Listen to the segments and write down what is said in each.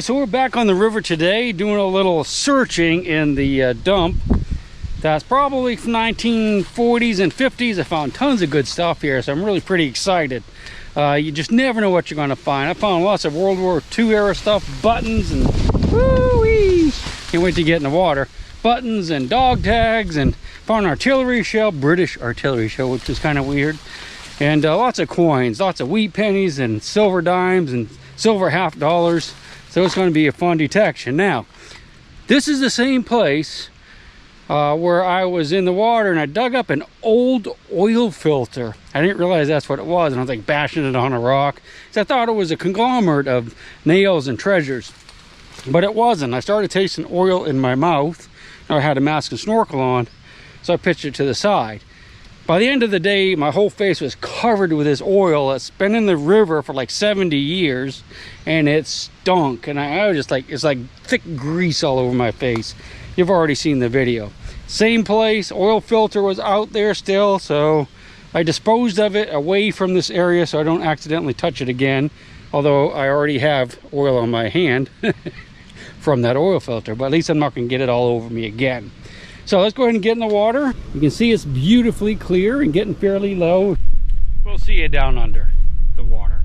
So we're back on the river today doing a little searching in the dump. That's probably from 1940s and 50s. I found tons of good stuff here, so I'm really pretty excited. You just never know what you're going to find. I found lots of World War II era stuff, buttons, and woo-wee! Can't wait to get in the water. Buttons and dog tags, and found an artillery shell, British artillery shell, which is kind of weird. And lots of coins, lots of wheat pennies and silver dimes and silver half dollars. So it's going to be a fun detection. Now, this is the same place where I was in the water and I dug up an old oil filter. I didn't realize that's what it was, and I was like bashing it on a rock. So I thought it was a conglomerate of nails and treasures, but it wasn't. I started tasting oil in my mouth. I had a mask and snorkel on, so I pitched it to the side. By the end of the day, my whole face was covered with this oil that's been in the river for like 70 years, and it stunk. And I was just like, it's like thick grease all over my face. You've already seen the video. Same place, oil filter was out there still, so I disposed of it away from this area so I don't accidentally touch it again. Although I already have oil on my hand from that oil filter, but at least I'm not going to get it all over me again. So let's go ahead and get in the water. You can see it's beautifully clear and getting fairly low. We'll see you down under the water.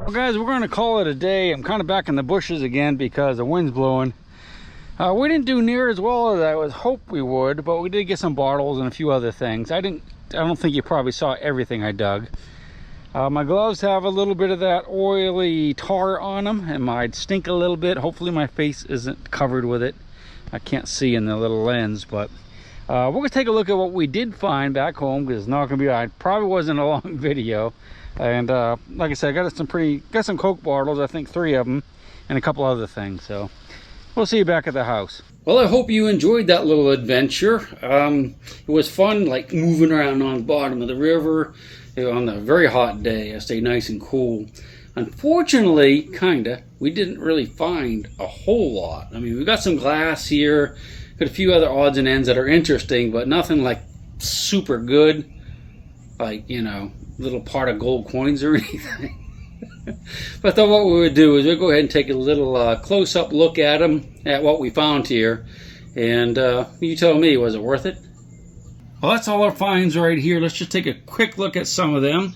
Well guys, we're going to call it a day. I'm kind of back in the bushes again because the wind's blowing. We didn't do near as well as I was hoped we would, but we did get some bottles and a few other things. I don't think you probably saw everything I dug. My gloves have a little bit of that oily tar on them and might stink a little bit. Hopefully my face isn't covered with it. I can't see in the little lens, but we're going to take a look at what we did find back home, because it's not going to be, it probably wasn't a long video. And like I said, I got some Coke bottles, I think 3 of them, and a couple other things. So we'll see you back at the house. Well, I hope you enjoyed that little adventure. It was fun, like moving around on the bottom of the river on a very hot day. I stayed nice and cool. Unfortunately, we didn't really find a whole lot. I mean, we got some glass here, got a few other odds and ends that are interesting, but nothing like super good, like, you know, little part of gold coins or anything. But I thought what we would do is we'll go ahead and take a little close-up look at them, at what we found here, and you tell me, was it worth it? Well, that's all our finds right here. Let's just take a quick look at some of them.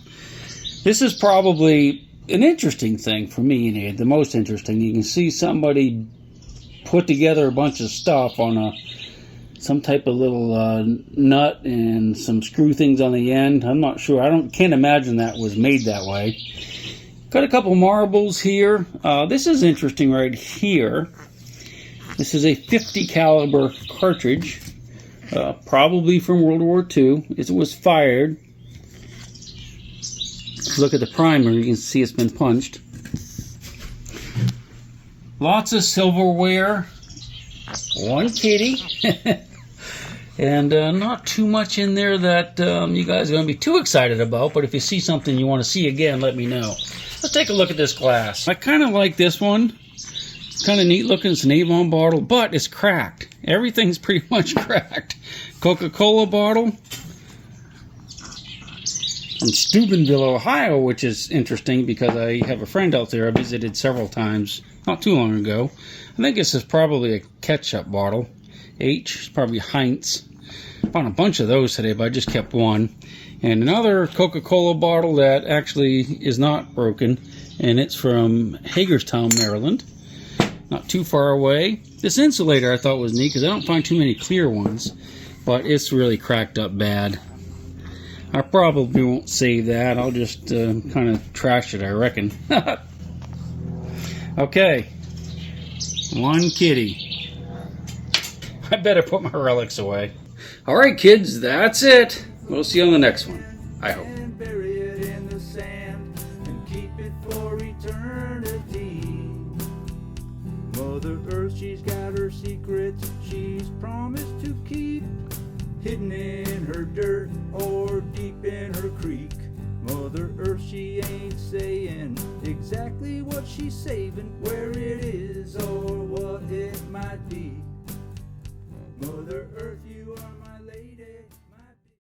This is probably an interesting thing for me, the most interesting. You can see somebody put together a bunch of stuff on some type of little nut and some screw things on the end. I'm not sure. Can't imagine that was made that way. Got a couple marbles here. This is interesting right here. This is a .50 caliber cartridge, probably from World War II. It was fired. Look at the primer. You can see it's been punched. Lots of silverware. One kitty. And not too much in there that you guys are going to be too excited about, but if you see something you want to see again, let me know. Let's take a look at this glass. I kind of like this one. It's kind of neat looking. It's an Avon bottle, but it's cracked. Everything's pretty much cracked. Coca-Cola bottle from Steubenville, Ohio, which is interesting because I have a friend out there I visited several times not too long ago. I think this is probably a ketchup bottle. It's probably Heinz. Found a bunch of those today, but I just kept one. And another Coca-Cola bottle that actually is not broken, and it's from Hagerstown, Maryland. Not too far away. This insulator I thought was neat because I don't find too many clear ones, but it's really cracked up bad. I probably won't save that. I'll just kind of trash it, I reckon. Okay. One kitty. I better put my relics away. Alright kids, that's it. We'll see you on the next one, I hope. Bury it in the sand and keep it for eternity. Mother Earth, she's got her secrets she's promised to keep, hidden in her dirt or deep in her creek. Mother Earth, she ain't saying exactly what she's saving, where it is or what it might be. Mother Earth, you are